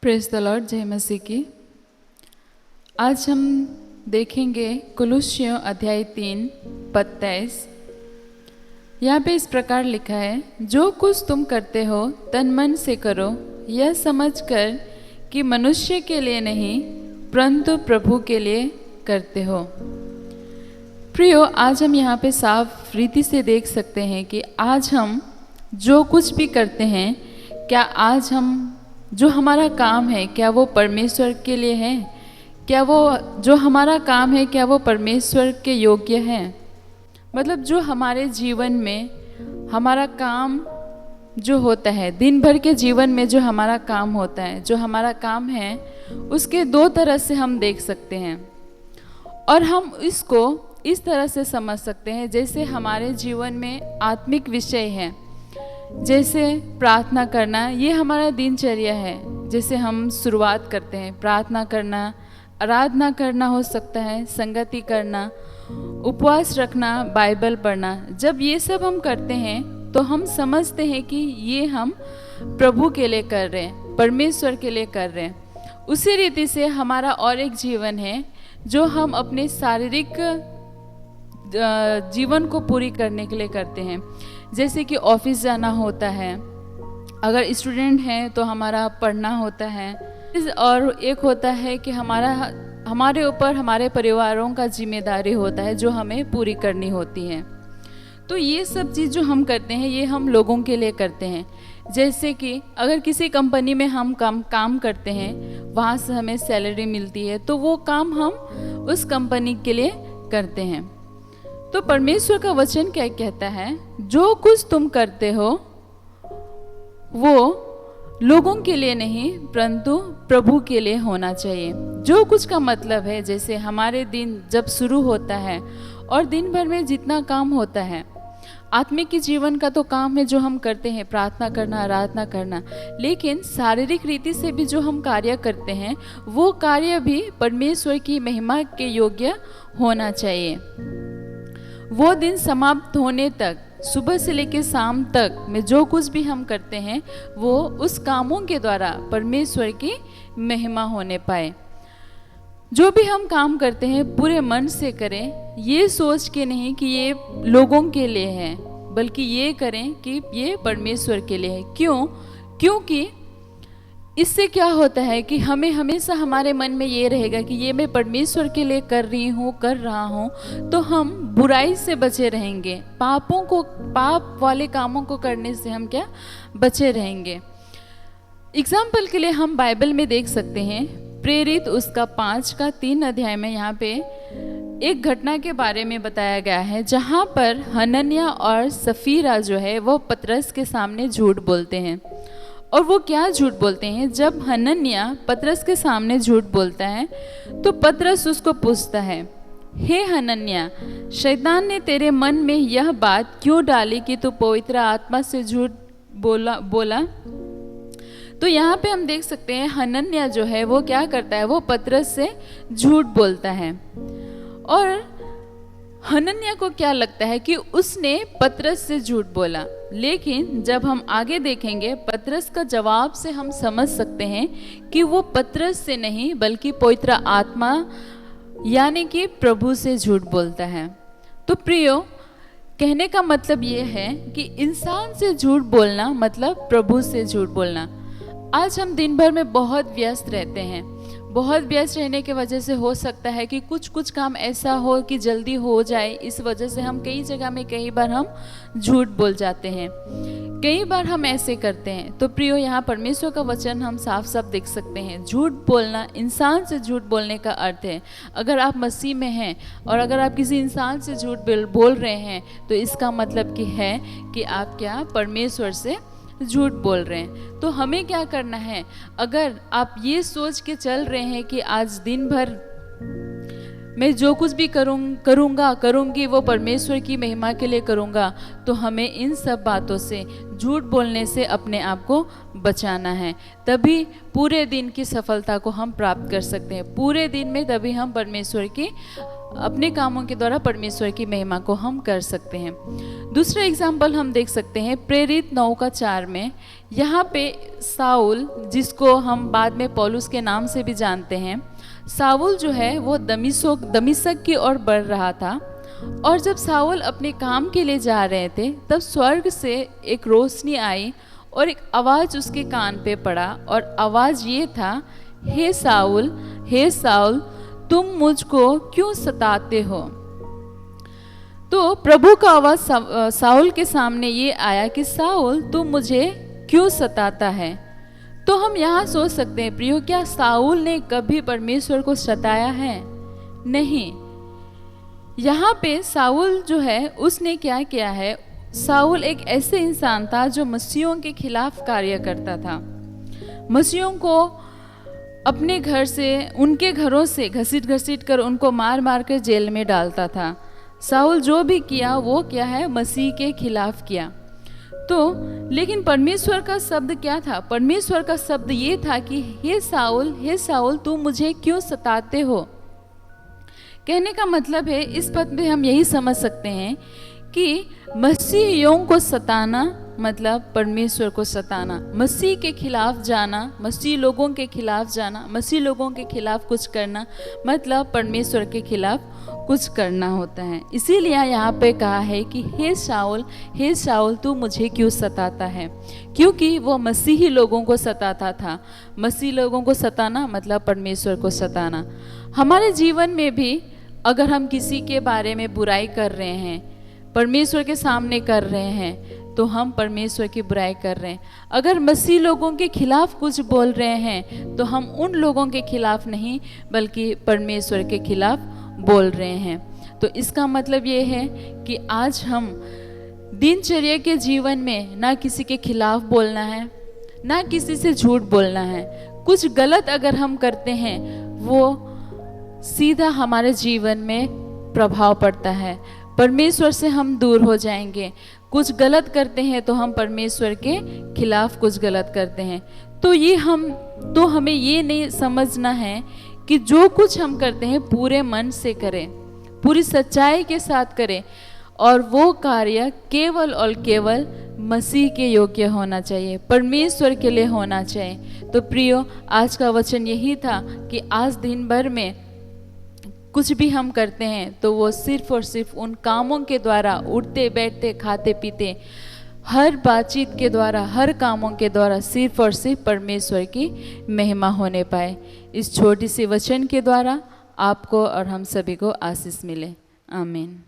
Praise the Lord. जय मसीह की। आज हम देखेंगे कुलुस्सियों अध्याय 3 पद 23। यहाँ पे इस प्रकार लिखा है, जो कुछ तुम करते हो तन मन से करो, यह समझकर कि मनुष्य के लिए नहीं परंतु प्रभु के लिए करते हो। प्रियो, आज हम यहाँ पे साफ रीति से देख सकते हैं कि आज हम जो कुछ भी करते हैं, क्या आज हम जो हमारा काम है क्या वो परमेश्वर के लिए है? क्या वो जो हमारा काम है क्या वो परमेश्वर के योग्य है? मतलब जो हमारे जीवन में हमारा काम जो होता है, दिन भर के जीवन में जो हमारा काम होता है, जो हमारा काम है, उसके दो तरह से हम देख सकते हैं। और हम इसको इस तरह से समझ सकते हैं जैसे हमारे जीवन में आत्मिक विषय है, जैसे प्रार्थना करना, ये हमारा दिनचर्या है। जैसे हम शुरुआत करते हैं प्रार्थना करना, आराधना करना हो सकता है, संगति करना, उपवास रखना, बाइबल पढ़ना। जब ये सब हम करते हैं तो हम समझते हैं कि ये हम प्रभु के लिए कर रहे हैं, परमेश्वर के लिए कर रहे हैं। उसी रीति से हमारा और एक जीवन है जो हम अपने शारीरिक जीवन को पूरी करने के लिए करते हैं। जैसे कि ऑफिस जाना होता है, अगर स्टूडेंट हैं तो हमारा पढ़ना होता है, और एक होता है कि हमारे ऊपर हमारे परिवारों का जिम्मेदारी होता है जो हमें पूरी करनी होती है। तो ये सब चीज़ जो हम करते हैं ये हम लोगों के लिए करते हैं। जैसे कि अगर किसी कंपनी में हम काम करते हैं, वहाँ से हमें सैलरी मिलती है, तो वो काम हम उस कंपनी के लिए करते हैं। तो परमेश्वर का वचन क्या कहता है, जो कुछ तुम करते हो वो लोगों के लिए नहीं परंतु प्रभु के लिए होना चाहिए। जो कुछ का मतलब है, जैसे हमारे दिन जब शुरू होता है और दिन भर में जितना काम होता है, आत्मिक जीवन का तो काम है जो हम करते हैं, प्रार्थना करना, आराधना करना, लेकिन शारीरिक रीति से भी जो हम कार्य करते हैं वो कार्य भी परमेश्वर की महिमा के योग्य होना चाहिए। वो दिन समाप्त होने तक, सुबह से लेकर शाम तक में जो कुछ भी हम करते हैं वो उस कामों के द्वारा परमेश्वर की महिमा होने पाए। जो भी हम काम करते हैं पूरे मन से करें, ये सोच के नहीं कि ये लोगों के लिए है, बल्कि ये करें कि ये परमेश्वर के लिए है। क्योंकि इससे क्या होता है कि हमें हमेशा हमारे मन में ये रहेगा कि ये मैं परमेश्वर के लिए कर रहा हूँ, तो हम बुराई से बचे रहेंगे, पाप वाले कामों को करने से हम क्या बचे रहेंगे। एग्जाम्पल के लिए हम बाइबल में देख सकते हैं, प्रेरित उसका 5 अध्याय में यहाँ पे एक घटना के बारे में बताया गया है, जहाँ पर हनन्याह और सफीरा जो है वो पतरस के सामने झूठ बोलते हैं। और वो क्या झूठ बोलते हैं? जब हनन्याह पतरस के सामने झूठ बोलता है तो पतरस उसको पूछता है, हे हनन्याह, शैतान ने तेरे मन में यह बात क्यों डाली कि तू पवित्र आत्मा से झूठ बोला? तो यहाँ पे हम देख सकते हैं हनन्याह जो है वो क्या करता है, वो पतरस से झूठ बोलता है। और हनन्याह को क्या लगता है कि उसने पतरस से झूठ बोला, लेकिन जब हम आगे देखेंगे पतरस का जवाब से हम समझ सकते हैं कि वो पतरस से नहीं बल्कि पवित्र आत्मा यानी कि प्रभु से झूठ बोलता है। तो प्रियो, कहने का मतलब ये है कि इंसान से झूठ बोलना मतलब प्रभु से झूठ बोलना। आज हम दिन भर में बहुत व्यस्त रहते हैं। बहुत व्यस्त रहने की वजह से हो सकता है कि कुछ काम ऐसा हो कि जल्दी हो जाए, इस वजह से हम कई जगह में कई बार हम झूठ बोल जाते हैं, कई बार हम ऐसे करते हैं। तो प्रियो, यहाँ परमेश्वर का वचन हम साफ साफ देख सकते हैं, झूठ बोलना, इंसान से झूठ बोलने का अर्थ है, अगर आप मसीह में हैं और अगर आप किसी इंसान से झूठ बोल रहे हैं तो इसका मतलब कि है कि आप क्या परमेश्वर से झूठ बोल रहे हैं। तो हमें क्या करना है, अगर आप ये सोच के चल रहे हैं कि आज दिन भर मैं जो कुछ भी करूँगी वो परमेश्वर की महिमा के लिए करूँगा, तो हमें इन सब बातों से, झूठ बोलने से अपने आप को बचाना है। तभी पूरे दिन की सफलता को हम प्राप्त कर सकते हैं। पूरे दिन में तभी हम परमेश्वर की अपने कामों के द्वारा परमेश्वर की महिमा को हम कर सकते हैं। दूसरा एग्जाम्पल हम देख सकते हैं प्रेरित 9:4 में। यहाँ पे साउल, जिसको हम बाद में पौलुस के नाम से भी जानते हैं, साउल जो है वो दमिश्क की ओर बढ़ रहा था। और जब साउल अपने काम के लिए जा रहे थे तब स्वर्ग से एक रोशनी आई और एक आवाज़ उसके कान पे पड़ा, और आवाज़ ये था, हे साउल तुम मुझको क्यों सताते हो। तो प्रभु का आवाज़ साउल के सामने ये आया कि साउल तुम मुझे क्यों सताता है। तो हम यहाँ सोच सकते हैं प्रियो, क्या साउल ने कभी परमेश्वर को सताया है? नहीं। यहाँ पे साउल जो है उसने क्या किया है, साउल एक ऐसे इंसान था जो मसीहों के खिलाफ कार्य करता था। मसीहों को अपने घर से, उनके घरों से घसीट कर उनको मार मार कर जेल में डालता था। साउल जो भी किया वो क्या है, मसीह के खिलाफ किया। तो लेकिन परमेश्वर का शब्द क्या था? परमेश्वर का शब्द ये था कि हे साउल तुम मुझे क्यों सताते हो। कहने का मतलब है, इस पद में हम यही समझ सकते हैं कि मसीहियों को सताना मतलब परमेश्वर को सताना, मसीह के खिलाफ जाना, मसीह लोगों के खिलाफ जाना, मसीह लोगों के खिलाफ कुछ करना मतलब परमेश्वर के खिलाफ कुछ करना होता है। इसीलिए यहाँ पे कहा है कि हे साउल तू मुझे क्यों सताता है, क्योंकि वो मसीही लोगों को सताता था। मसीह लोगों को सताना मतलब परमेश्वर को सताना। हमारे जीवन में भी अगर हम किसी के बारे में बुराई कर रहे हैं, परमेश्वर के सामने कर रहे हैं, तो हम परमेश्वर की बुराई कर रहे हैं। अगर मसीह लोगों के खिलाफ कुछ बोल रहे हैं तो हम उन लोगों के खिलाफ नहीं बल्कि परमेश्वर के खिलाफ बोल रहे हैं। तो इसका मतलब ये है कि आज हम दिनचर्या के जीवन में ना किसी के खिलाफ बोलना है, ना किसी से झूठ बोलना है। कुछ गलत अगर हम करते हैं वो सीधा हमारे जीवन में प्रभाव पड़ता है, परमेश्वर से हम दूर हो जाएंगे। कुछ गलत करते हैं तो हम परमेश्वर के खिलाफ कुछ गलत करते हैं। तो हमें ये नहीं समझना है कि जो कुछ हम करते हैं पूरे मन से करें, पूरी सच्चाई के साथ करें, और वो कार्य केवल और केवल मसीह के योग्य होना चाहिए, परमेश्वर के लिए होना चाहिए। तो प्रियो, आज का वचन यही था कि आज दिन भर में कुछ भी हम करते हैं तो वो सिर्फ और सिर्फ उन कामों के द्वारा, उठते बैठते खाते पीते हर बातचीत के द्वारा, हर कामों के द्वारा सिर्फ और सिर्फ परमेश्वर की महिमा होने पाए। इस छोटी सी वचन के द्वारा आपको और हम सभी को आशीष मिले। आमीन।